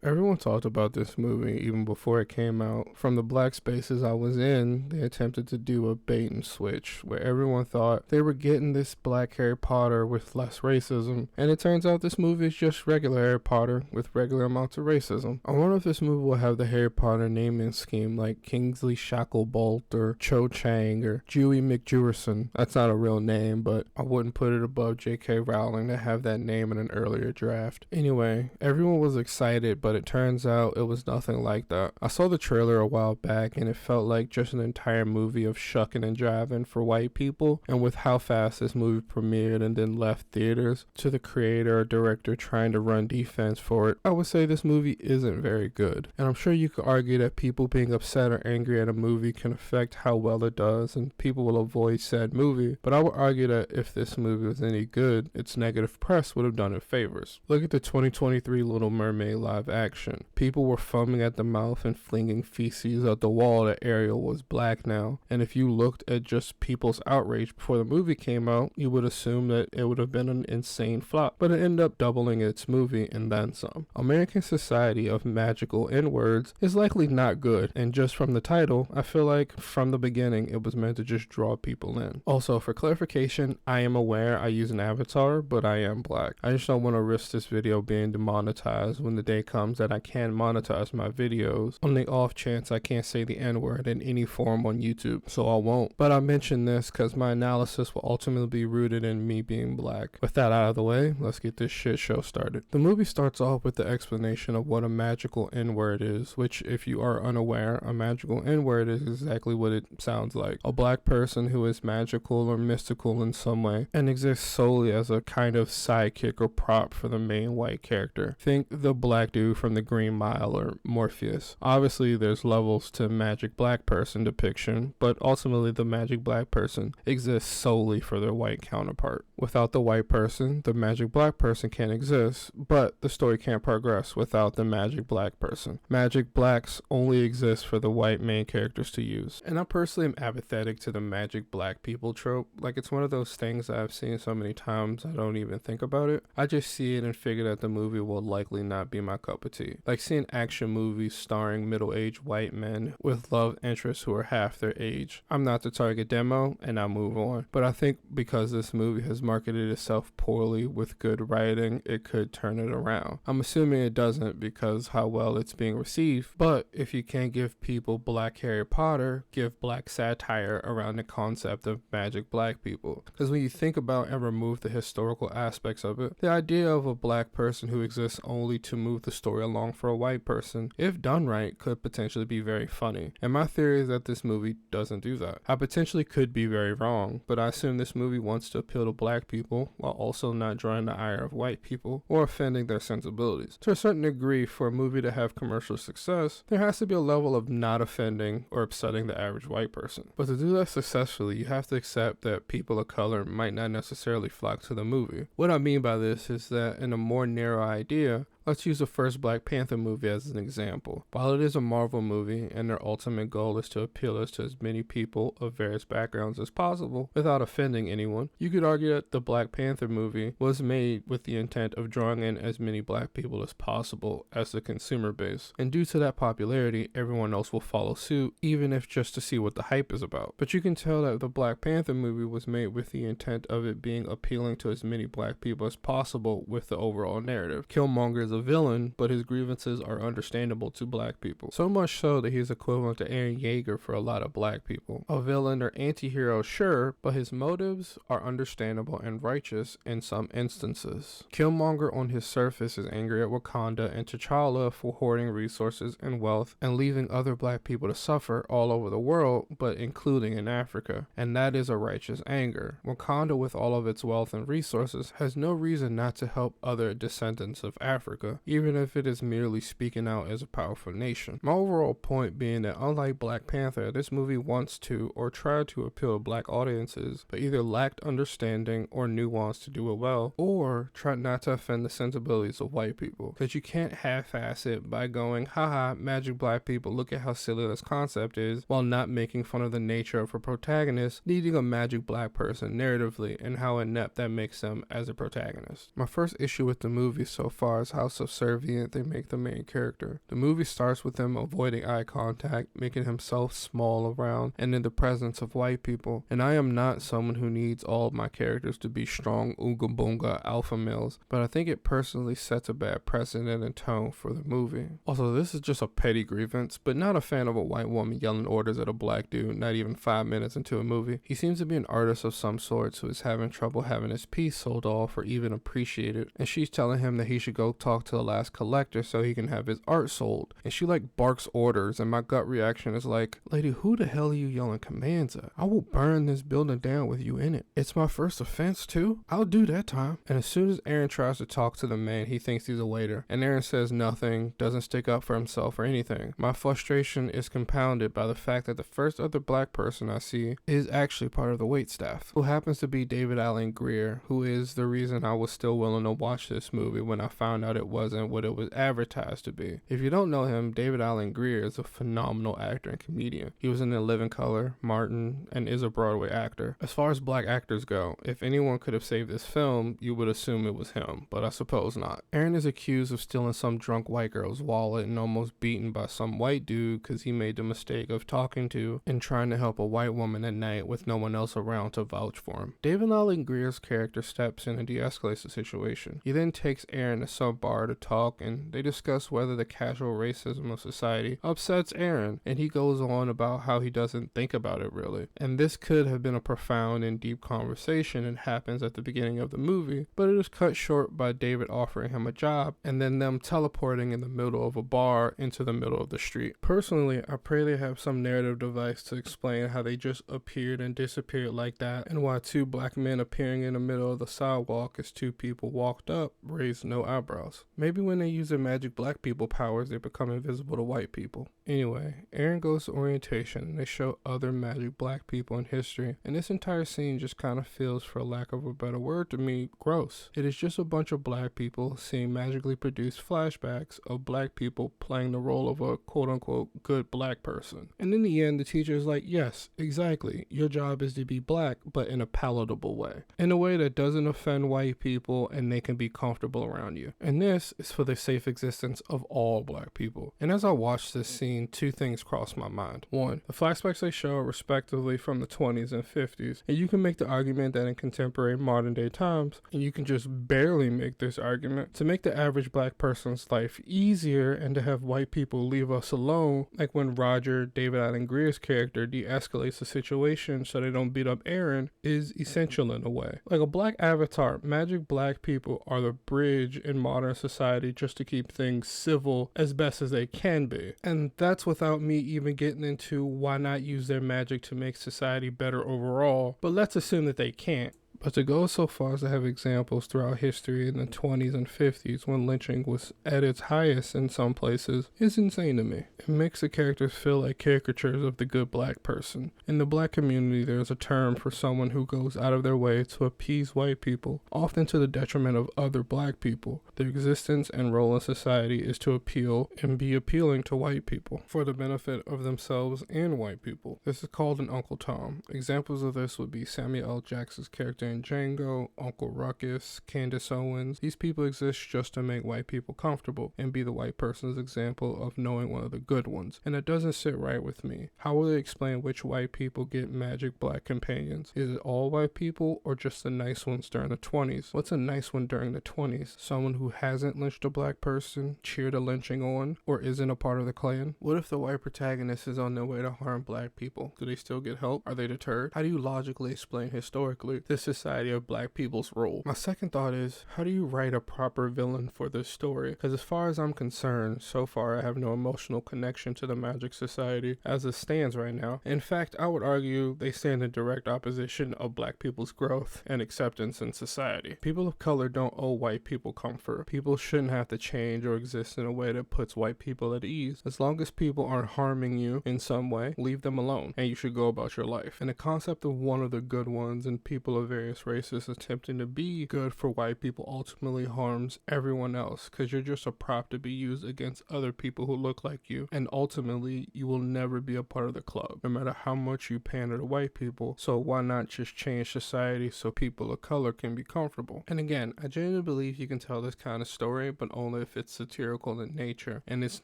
Everyone talked about this movie even before it came out. From the black spaces I was in, they attempted to do a bait and switch where everyone thought they were getting this black Harry Potter with less racism, and it turns out this movie is just regular Harry Potter with regular amounts of racism. I wonder if this movie will have the Harry Potter naming scheme like Kingsley Shacklebolt or Cho Chang or Dewey McJewerson. That's not a real name, but I wouldn't put it above J.K. Rowling to have that name in an earlier draft. Anyway, everyone was excited, but it turns out it was nothing like that. I saw the trailer a while back and it felt like just an entire movie of shucking and jiving for white people, and with how fast this movie premiered and then left theaters to the creator or director trying to run defense for it, I would say this movie isn't very good. And I'm sure you could argue that people being upset or angry at a movie can affect how well it does and people will avoid said movie, but I would argue that if this movie was any good, its negative press would have done it favors. Look at the 2023 Little Mermaid live action. People were foaming at the mouth and flinging feces at the wall that Ariel was black now, and if you looked at just people's outrage before the movie came out, you would assume that it would have been an insane flop, but it ended up doubling its movie and then some. American Society of Magical N-Words is likely not good, and just from the title, I feel like from the beginning it was meant to just draw people in. Also, for clarification, I am aware I use an avatar, but I am black. I just don't want to risk this video being demonetized when the day comes that I can monetize my videos on the off chance I can't say the N-word in any form on YouTube, so I won't. But I mention this because my analysis will ultimately be rooted in me being black. With that out of the way, let's get this shit show started. The movie starts off with the explanation of what a magical N-word is, which if you are unaware, a magical N-word is exactly what it sounds like. A black person who is magical or mystical in some way and exists solely as a kind of sidekick or prop for the main white character. Think the black dude from the Green Mile or Morpheus. Obviously there's levels to magic black person depiction, but ultimately the magic black person exists solely for their white counterpart. Without the white person, the magic black person can't exist, but the story can't progress without the magic black person. Magic blacks only exist for the white main characters to use. And I personally am apathetic to the magic black people trope. Like, it's one of those things that I've seen so many times I don't even think about it. I just see it and figure that the movie will likely not be my cup of tea. Like seeing action movies starring middle-aged white men with love interests who are half their age. I'm not the target demo and I move on. But I think because this movie has marketed itself poorly with good writing, it could turn it around. I'm assuming it doesn't because how well it's being received, but if you can't give people black Harry Potter, give black satire around the concept of magic black people. Because when you think about and remove the historical aspects of it, the idea of a black person who exists only to move the story along for a white person, if done right, could potentially be very funny. And my theory is that this movie doesn't do that. I potentially could be very wrong, but I assume this movie wants to appeal to black people while also not drawing the ire of white people or offending their sensibilities. To a certain degree, for a movie to have commercial success, there has to be a level of not offending or upsetting the average white person. But to do that successfully, you have to accept that people of color might not necessarily flock to the movie. What I mean by this is that in a more narrow idea, let's use the first Black Panther movie as an example. While it is a Marvel movie and their ultimate goal is to appeal to as many people of various backgrounds as possible without offending anyone, you could argue that the Black Panther movie was made with the intent of drawing in as many black people as possible as the consumer base. And due to that popularity, everyone else will follow suit, even if just to see what the hype is about. But you can tell that the Black Panther movie was made with the intent of it being appealing to as many black people as possible with the overall narrative. Killmonger is a villain, but his grievances are understandable to black people. So much so that he's equivalent to Eren Yeager for a lot of black people. A villain or anti-hero, sure, but his motives are understandable and righteous in some instances. Killmonger on his surface is angry at Wakanda and T'Challa for hoarding resources and wealth and leaving other black people to suffer all over the world, but including in Africa. And that is a righteous anger. Wakanda, with all of its wealth and resources, has no reason not to help other descendants of Africa, even if it is merely speaking out as a powerful nation. My overall point being that unlike Black Panther, this movie wants to or tried to appeal to black audiences, but either lacked understanding or nuance to do it well, or tried not to offend the sensibilities of white people. Because you can't half-ass it by going, haha, magic black people, look at how silly this concept is, while not making fun of the nature of a protagonist needing a magic black person narratively and how inept that makes them as a protagonist. My first issue with the movie so far is how subservient they make the main character. The movie starts with him avoiding eye contact, making himself small around and in the presence of white people. And I am not someone who needs all of my characters to be strong ooga boonga alpha males, but I think it personally sets a bad precedent and tone for the movie. Also, this is just a petty grievance, but not a fan of a white woman yelling orders at a black dude not even 5 minutes into a movie. He seems to be an artist of some sort who is having trouble having his piece sold off or even appreciated, and she's telling him that he should go talk to the last collector so he can have his art sold, and she like barks orders, and my gut reaction is like, lady, who the hell are you yelling commands at? I will burn this building down with you in it. It's my first offense too? I'll do that time. And as soon as Aaron tries to talk to the man, he thinks he's a waiter, and Aaron says nothing, doesn't stick up for himself or anything. My frustration is compounded by the fact that the first other black person I see is actually part of the waitstaff, who happens to be David Alan Grier, who is the reason I was still willing to watch this movie when I found out it wasn't what it was advertised to be. If you don't know him, David Alan Grier is a phenomenal actor and comedian. He was in The Living Color, Martin, and is a Broadway actor. As far as black actors go, if anyone could have saved this film, you would assume it was him, but I suppose not. Aaron is accused of stealing some drunk white girl's wallet and almost beaten by some white dude because he made the mistake of talking to and trying to help a white woman at night with no one else around to vouch for him. David Alan Grier's character steps in and de-escalates the situation. He then takes Aaron to some bar to talk, and they discuss whether the casual racism of society upsets Aaron, and he goes on about how he doesn't think about it really. And this could have been a profound and deep conversation and happens at the beginning of the movie, but it is cut short by David offering him a job and then them teleporting in the middle of a bar into the middle of the street. Personally, I pray they have some narrative device to explain how they just appeared and disappeared like that, and why two black men appearing in the middle of the sidewalk as two people walked up raised no eyebrows. Maybe when they use their magic black people powers, they become invisible to white people. Anyway, Aaron goes to orientation and they show other magic black people in history, and this entire scene just kind of feels, for lack of a better word to me, gross. It is just a bunch of black people seeing magically produced flashbacks of black people playing the role of a quote-unquote good black person. And in the end, the teacher is like, yes, exactly, your job is to be black, but in a palatable way. In a way that doesn't offend white people and they can be comfortable around you. And this is for the safe existence of all black people. And as I watched this scene, two things crossed my mind. One, the flashbacks they show are respectively from the 20s and 50s, and you can make the argument that in contemporary modern day times, and you can just barely make this argument, to make the average black person's life easier and to have white people leave us alone, like when Roger, David Alan Grier's character, de-escalates the situation so they don't beat up Aaron, is essential in a way. Like a black avatar, magic black people are the bridge in modern society just to keep things civil as best as they can be. And that's without me even getting into why not use their magic to make society better overall, but let's assume that they can't. But to go so far as to have examples throughout history in the 20s and 50s when lynching was at its highest in some places is insane to me. It makes the characters feel like caricatures of the good black person. In the black community, there's a term for someone who goes out of their way to appease white people, often to the detriment of other black people. Their existence and role in society is to appeal and be appealing to white people for the benefit of themselves and white people. This is called an Uncle Tom. Examples of this would be Samuel L. Jackson's character in Django, Uncle Ruckus, Candace Owens. These people exist just to make white people comfortable and be the white person's example of knowing one of the good ones, and it doesn't sit right with me. How will they explain which white people get magic black companions? Is it all white people or just the nice ones during the 20s? What's a nice one during the 20s? Someone who hasn't lynched a black person, cheered a lynching on, or isn't a part of the Klan? What if the white protagonist is on their way to harm black people? Do they still get help? Are they deterred? How do you logically explain historically this society of black people's role? My second thought is, how do you write a proper villain for this story? Because as far as I'm concerned, so far I have no emotional connection to the Magic Society as it stands right now. In fact, I would argue they stand in direct opposition of black people's growth and acceptance in society. People of color don't owe white people comfort. People shouldn't have to change or exist in a way that puts white people at ease. As long as people aren't harming you in some way, leave them alone and you should go about your life. And the concept of one of the good ones and people of various various races attempting to be good for white people ultimately harms everyone else, because you're just a prop to be used against other people who look like you, and ultimately you will never be a part of the club, no matter how much you pander to white people. So why not just change society so people of color can be comfortable? And again, I genuinely believe you can tell this kind of story, but only if it's satirical in nature, and it's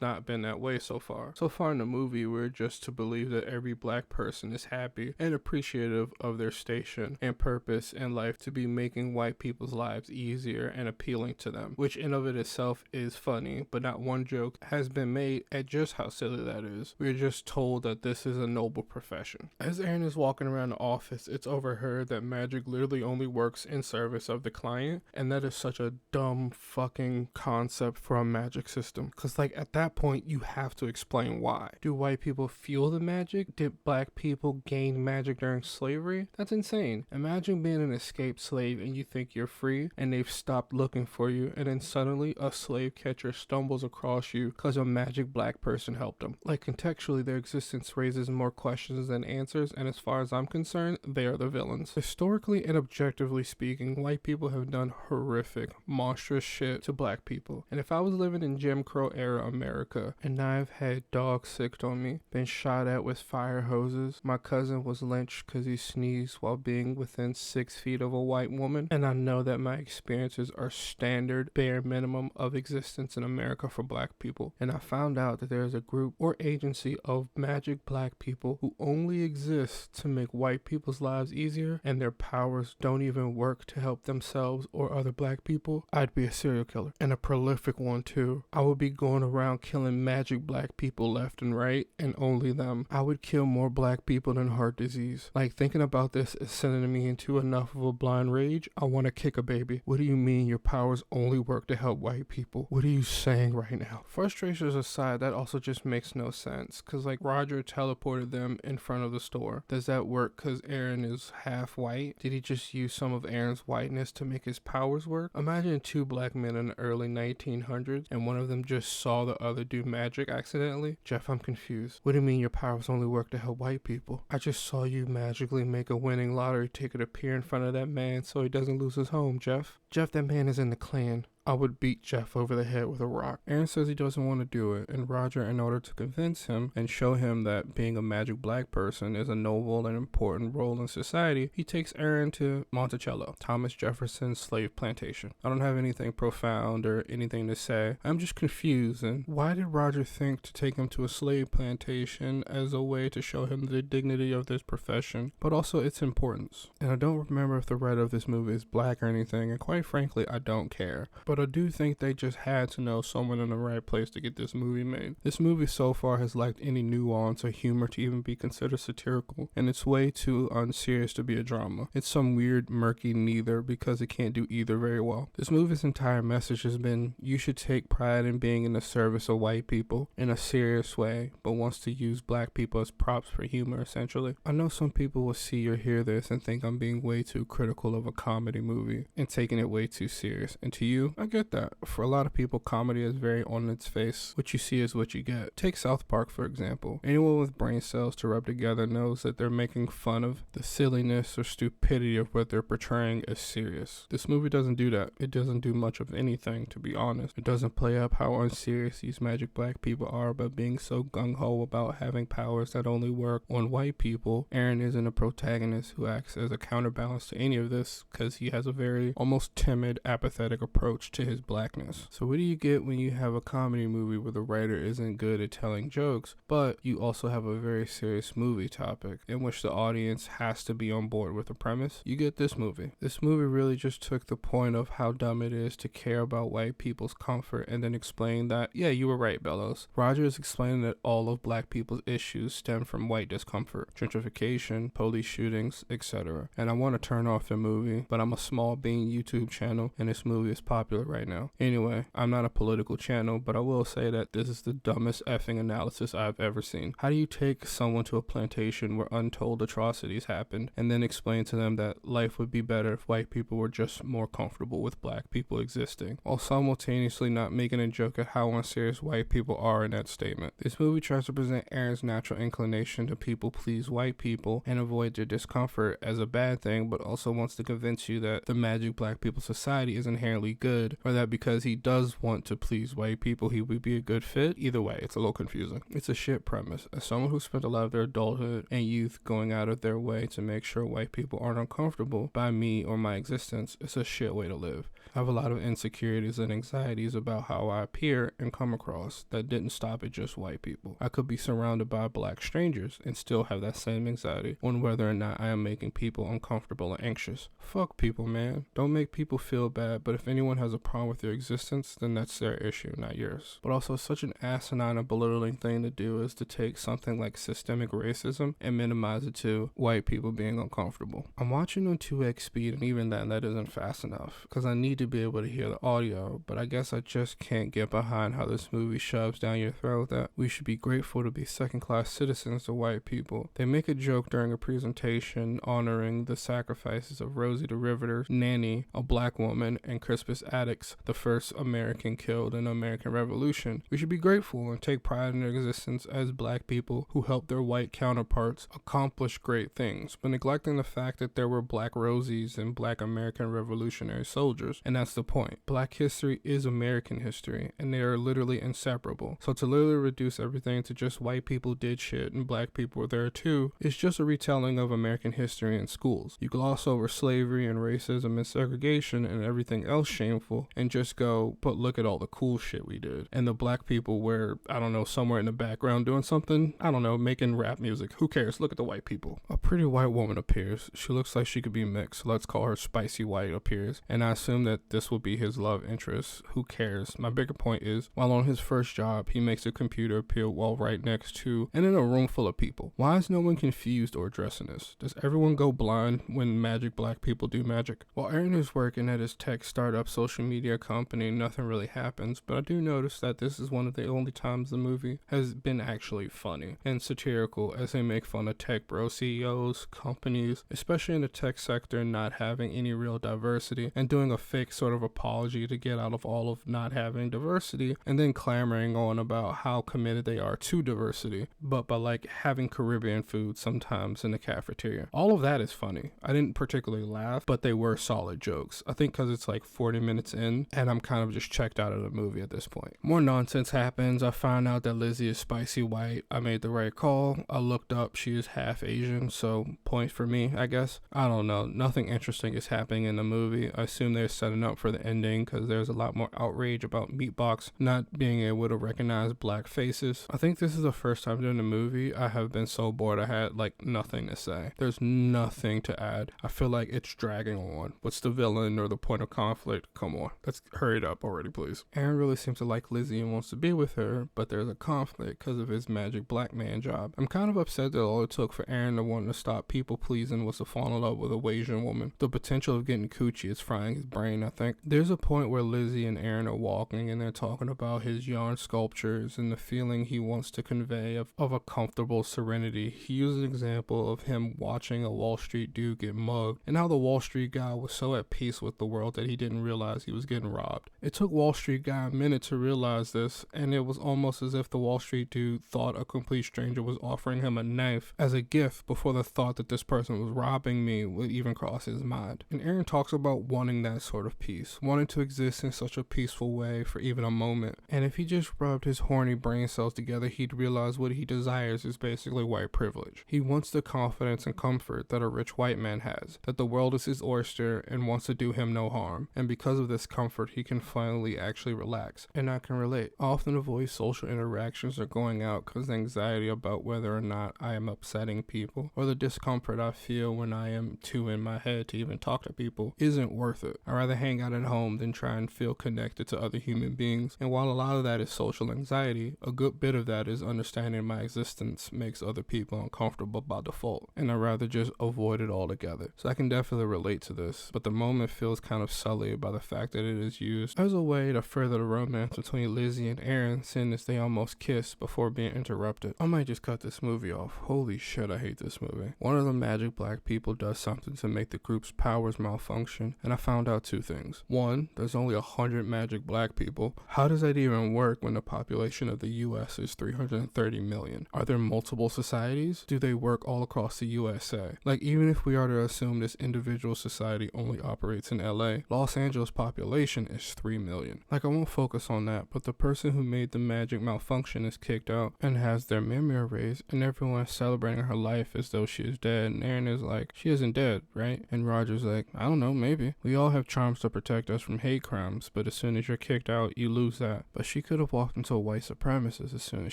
not been that way so far. So far in the movie, we're just to believe that every black person is happy and appreciative of their station and purpose in life to be making white people's lives easier and appealing to them, which in of it itself is funny, but not one joke has been made at just how silly that is. We're just told that this is a noble profession. As Aaron is walking around the office, it's overheard that magic literally only works in service of the client, and that is such a dumb fucking concept for a magic system, because like at that point you have to explain why. Do white people feel the magic? Did black people gain magic during slavery? That's insane. Imagine being an escaped slave and you think you're free and they've stopped looking for you, and then suddenly a slave catcher stumbles across you because a magic black person helped them. Like contextually, their existence raises more questions than answers, and as far as I'm concerned, they are the villains. Historically and objectively speaking, white people have done horrific, monstrous shit to black people. And if I was living in Jim Crow era America and I've had dogs sicked on me, been shot at with fire hoses, my cousin was lynched because he sneezed while being within 6 feet of a white woman, and I know that my experiences are standard bare minimum of existence in America for black people, and I found out that there is a group or agency of magic black people who only exist to make white people's lives easier, and their powers don't even work to help themselves or other black people, I'd be a serial killer, and a prolific one too. I would be going around killing magic black people left and right, and only them. I would kill more black people than heart disease. Like, thinking about this is sending me into enough of a blind rage. I want to kick a baby. What do you mean your powers only work to help white people? What are you saying right now? Frustrations aside, that also just makes no sense, because like Roger teleported them in front of the store. Does that work because Aaron is half white? Did he just use some of Aaron's whiteness to make his powers work? Imagine two black men in the early 1900s and one of them just saw the other do magic accidentally. Jeff, I'm confused. What do you mean your powers only work to help white people? I just saw you magically make a winning lottery ticket appear in front of that man so he doesn't lose his home, Jeff. Jeff, that man is in the Klan. I would beat Jeff over the head with a rock. Aaron says he doesn't want to do it, and Roger, in order to convince him and show him that being a magic black person is a noble and important role in society, he takes Aaron to Monticello, Thomas Jefferson's slave plantation. I don't have anything profound or anything to say. I'm just confused, and why did Roger think to take him to a slave plantation as a way to show him the dignity of this profession, but also its importance? And I don't remember if the writer of this movie is black or anything, and quite frankly, I don't care. But I do think they just had to know someone in the right place to get this movie made. This movie so far has lacked any nuance or humor to even be considered satirical, and it's way too unserious to be a drama. It's some weird, murky neither, because it can't do either very well. This movie's entire message has been, you should take pride in being in the service of white people in a serious way, but wants to use black people as props for humor, essentially. I know some people will see or hear this and think I'm being way too critical of a comedy movie and taking it way too serious, and to you, I get that. For a lot of people, comedy is very on its face. What you see is what you get. Take South Park, for example. Anyone with brain cells to rub together knows that they're making fun of the silliness or stupidity of what they're portraying as serious. This movie doesn't do that. It doesn't do much of anything, to be honest. It doesn't play up how unserious these magic black people are by being so gung-ho about having powers that only work on white people. Aaron isn't a protagonist who acts as a counterbalance to any of this, because he has a very almost timid, apathetic approach to his blackness. So what do you get when you have a comedy movie where the writer isn't good at telling jokes, but you also have a very serious movie topic in which the audience has to be on board with the premise? You get this movie. This movie really just took the point of how dumb it is to care about white people's comfort and then explain that, yeah, you were right, Bellows. Roger is explaining that all of black people's issues stem from white discomfort, gentrification, police shootings, etc. And I want to turn off the movie, but I'm a small bean YouTube channel and this movie is popular it right now. Anyway, I'm not a political channel, but I will say that this is the dumbest effing analysis I've ever seen. How do you take someone to a plantation where untold atrocities happened and then explain to them that life would be better if white people were just more comfortable with black people existing, while simultaneously not making a joke at how unserious white people are in that statement? This movie tries to present Aaron's natural inclination to people please white people and avoid their discomfort as a bad thing, but also wants to convince you that the magic black people society is inherently good, or that because he does want to please white people he would be a good fit. Either way, it's a little confusing. It's a shit premise. As someone who spent a lot of their adulthood and youth going out of their way to make sure white people aren't uncomfortable by me or my existence, it's a shit way to live. I have a lot of insecurities and anxieties about how I appear and come across that didn't stop at just white people. I could be surrounded by black strangers and still have that same anxiety on whether or not I am making people uncomfortable and anxious. Fuck people, man. Don't make people feel bad, but if anyone has a problem with your existence, then that's their issue, not yours. But also, such an asinine and belittling thing to do is to take something like systemic racism and minimize it to white people being uncomfortable. I'm watching on 2x speed, and even then, that isn't fast enough, because I need to be able to hear the audio, but I guess I just can't get behind how this movie shoves down your throat that we should be grateful to be second-class citizens to white people. They make a joke during a presentation honoring the sacrifices of Rosie the Riveter, Nanny, a black woman, and Crispus Attucks, the first American killed in the American Revolution. We should be grateful and take pride in their existence as black people who helped their white counterparts accomplish great things, but neglecting the fact that there were black Rosies and black American revolutionary soldiers. And that's the point. Black history is American history, and they are literally inseparable. So to literally reduce everything to just white people did shit and black people were there too is just a retelling of American history in schools. You gloss over slavery and racism and segregation and everything else shameful and just go, but look at all the cool shit we did. And the black people were, I don't know, somewhere in the background doing something, I don't know, making rap music. Who cares? Look at the white people. A pretty white woman appears. She looks like she could be mixed. Let's call her Spicy White appears. And I assume that this will be his love interest. Who cares? My bigger point is, while on his first job, he makes a computer appear while right next to and in a room full of people. Why is no one confused or addressing this? Does everyone go blind when magic black people do magic? While Aaron is working at his tech startup social media company, nothing really happens, but I do notice that this is one of the only times the movie has been actually funny and satirical, as they make fun of tech bro CEOs, companies, especially in the tech sector, not having any real diversity and doing a fake sort of apology to get out of all of not having diversity, and then clamoring on about how committed they are to diversity, but by like having Caribbean food sometimes in the cafeteria. All of that is funny. I didn't particularly laugh, but they were solid jokes. I think because it's like 40 minutes in and I'm kind of just checked out of the movie at this point. More nonsense happens. I find out that Lizzie is Spicy White. I made the right call. I looked up, she is half Asian, so point for me, I guess. I don't know. Nothing interesting is happening in the movie. I assume they're setting up for the ending because there's a lot more outrage about Meatbox not being able to recognize black faces. I think this is the first time during the movie I have been so bored I had like nothing to say. There's nothing to add. I feel like it's dragging on. What's the villain or the point of conflict? Come on, let's hurry it up already, please. Aaron really seems to like Lizzie and wants to be with her, but there's a conflict because of his magic black man job. I'm kind of upset that all it took for Aaron to want to stop people pleasing was to fall in love with a Asian woman. The potential of getting coochie is frying his brain, I think. There's a point where Lizzie and Aaron are walking and they're talking about his yarn sculptures and the feeling he wants to convey of a comfortable serenity. He used an example of him watching a Wall Street dude get mugged and how the Wall Street guy was so at peace with the world that he didn't realize he was getting robbed. It took Wall Street guy a minute to realize this, and it was almost as if the Wall Street dude thought a complete stranger was offering him a knife as a gift before the thought that this person was robbing me would even cross his mind. And Aaron talks about wanting that sort of peace, wanting to exist in such a peaceful way for even a moment. And if he just rubbed his horny brain cells together, he'd realize what he desires is basically white privilege. He wants the confidence and comfort that a rich white man has, that the world is his oyster and wants to do him no harm. And because of this comfort, he can finally actually relax. And I can relate. I often avoid social interactions or going out because the anxiety about whether or not I am upsetting people, or the discomfort I feel when I am too in my head to even talk to people, isn't worth it. I'd rather hang out at home than try and feel connected to other human beings. And while a lot of that is social anxiety, a good bit of that is understanding my existence makes other people uncomfortable by default, and I'd rather just avoid it altogether. So I can definitely relate to this, but the moment feels kind of sullied by the fact fact that it is used as a way to further the romance between Lizzie and Aaron, seeing as they almost kiss before being interrupted. I might just cut this movie off. Holy shit, I hate this movie. One of the magic black people does something to make the group's powers malfunction, and I found out two things. One, there's only 100 magic black people. How does that even work when the population of the US is 330 million? Are there multiple societies? Do they work all across the USA? Like, even if we are to assume this individual society only operates in LA, Los Angeles population is 3 million. Like, I won't focus on that, but the person who made the magic malfunction is kicked out and has their memory erased, and everyone is celebrating her life as though she is dead, and Aaron is like, she isn't dead, right? And Roger's like, I don't know, maybe. We all have charms to protect us from hate crimes, but as soon as you're kicked out, you lose that. But she could have walked into a white supremacist as soon as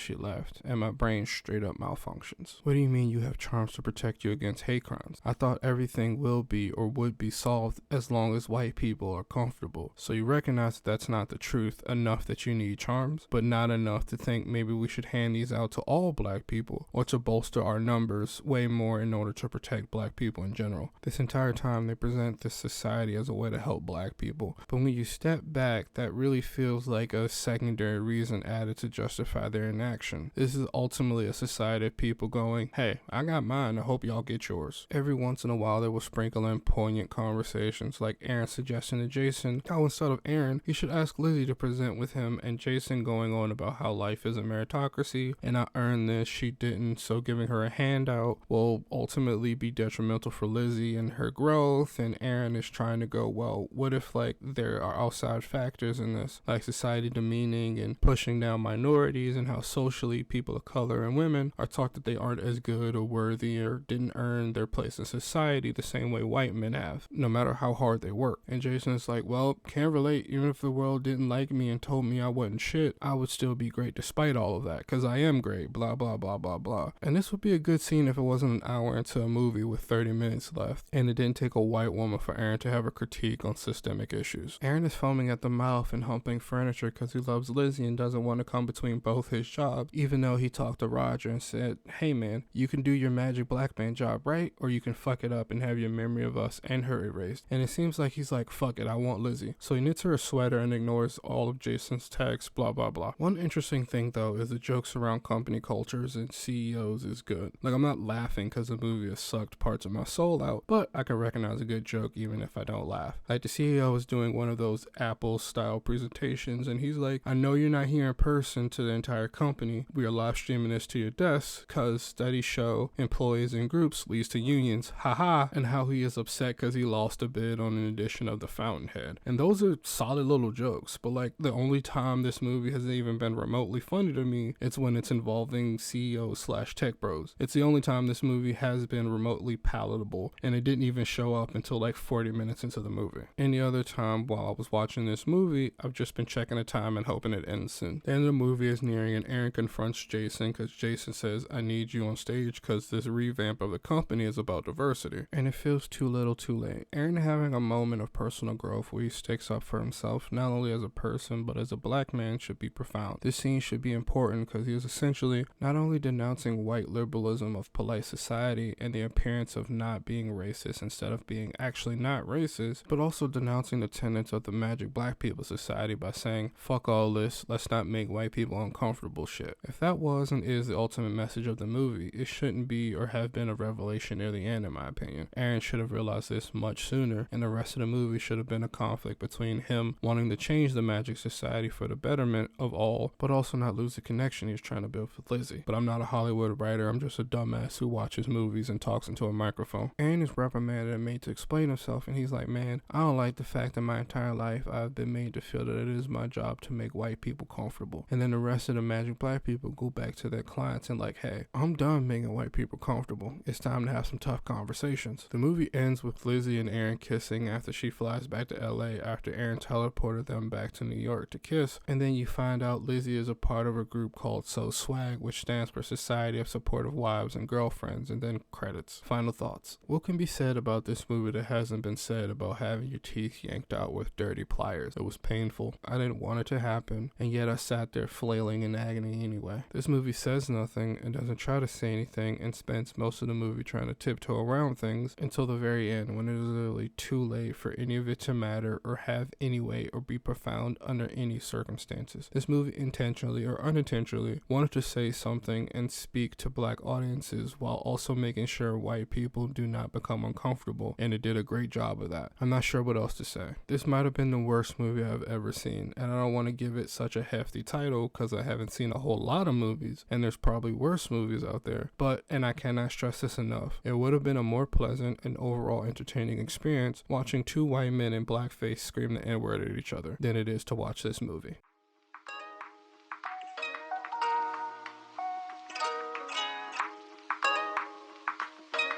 she left, and my brain straight up malfunctions. What do you mean you have charms to protect you against hate crimes? I thought everything will be or would be solved as long as white people are comfortable. So you recognize that that's not the truth enough that you need charms, but not enough to think maybe we should hand these out to all black people or to bolster our numbers way more in order to protect black people in general. This entire time they present this society as a way to help black people, but when you step back, that really feels like a secondary reason added to justify their inaction. This is ultimately a society of people going, hey, I got mine, I hope y'all get yours. Every once in a while they will sprinkle in poignant conversations like Aaron suggesting to Jason how instead of Aaron, he should ask Lizzie to present with him, and Jason going on about how life is a meritocracy and I earned this, she didn't, so giving her a handout will ultimately be detrimental for Lizzie and her growth. And Aaron is trying to go, well, what if like there are outside factors in this, like society demeaning and pushing down minorities, and how socially people of color and women are taught that they aren't as good or worthy or didn't earn their place in society the same way white men have, no matter how hard they work. And Jason is like, well, can't relate. Even if the world didn't like me and told me I wasn't shit, I would still be great despite all of that, because I am great, blah blah blah blah blah. And this would be a good scene if it wasn't an hour into a movie with 30 minutes left, and it didn't take a white woman for Aaron to have a critique on systemic issues. Aaron is foaming at the mouth and humping furniture because he loves Lizzie and doesn't want to come between both his jobs, even though he talked to Roger and said, hey man, you can do your magic black man job, right? Or you can fuck it up and have your memory of us and her erased. And it seems like he's like, fuck it, I want Lizzie. So he knits her a sweater and ignores all of Jason's texts, blah blah blah. One interesting thing though is the jokes around company cultures and CEOs is good. Like, I'm not laughing because the movie has sucked parts of my soul out, but I can recognize a good joke even if I don't laugh. Like, the CEO was doing one of those Apple style presentations and he's like, I know you're not here in person to the entire company. We are live streaming this to your desk because studies show employees in groups leads to unions, haha, and how he is upset because he lost a bid on an edition of The Fountainhead. And those are solid little jokes, but like the only time this movie has even been remotely funny to me, it's when it's involving CEOs slash tech bros. It's the only time this movie has been remotely palatable, and it didn't even show up until like 40 minutes into the movie. Any other time while I was watching this movie, I've just been checking the time and hoping it ends soon. The end of the movie is nearing and Aaron confronts Jason because Jason says, I need you on stage because this revamp of the company is about diversity. And it feels too little too late. Aaron having a moment of personal growth where he sticks up for himself, not only as a person, but as a black man, should be profound. This scene should be important because he is essentially not only denouncing white liberalism of polite society and the appearance of not being racist instead of being actually not racist, but also denouncing the tenets of the magic black people society by saying, fuck all this, let's not make white people uncomfortable shit. If that was and is the ultimate message of the movie, it shouldn't be or have been a revelation near the end in my opinion. Aaron should have realized this much sooner, and the rest of the movie should have been a conflict between him wanting to change the magic society for the betterment of all, but also not lose the connection he's trying to build with Lizzie. But I'm not a Hollywood writer, I'm just a dumbass who watches movies and talks into a microphone. Aaron is reprimanded and made to explain himself, and he's like, man, I don't like the fact that my entire life I've been made to feel that it is my job to make white people comfortable. And then the rest of the magic black people go back to their clients and like, hey, I'm done making white people comfortable. It's time to have some tough conversations. The movie ends with Lizzie and Aaron kissing after she flies back to LA after Aaron teleported them back to New York to kiss. And then you find out Lizzie is a part of a group called So Swag, which stands for Society of Supportive Wives and Girlfriends, and then credits. Final thoughts. What can be said about this movie that hasn't been said about having your teeth yanked out with dirty pliers? It was painful. I didn't want it to happen, and yet I sat there flailing in agony anyway. This movie says nothing and doesn't try to say anything and spends most of the movie trying to tiptoe around things until the very end when it is literally too late for any of it to matter or have any weight or be profound under any circumstances. This movie intentionally or unintentionally wanted to say something and speak to black audiences while also making sure white people do not become uncomfortable, and it did a great job of that. I'm not sure what else to say. This might have been the worst movie I've ever seen, and I don't want to give it such a hefty title because I haven't seen a whole lot of movies, and there's probably worse movies out there, but, and I cannot stress this enough, it would have been a more pleasant and overall entertaining experience watching two white men in blackface scream the N-word at each other than it is to watch this movie.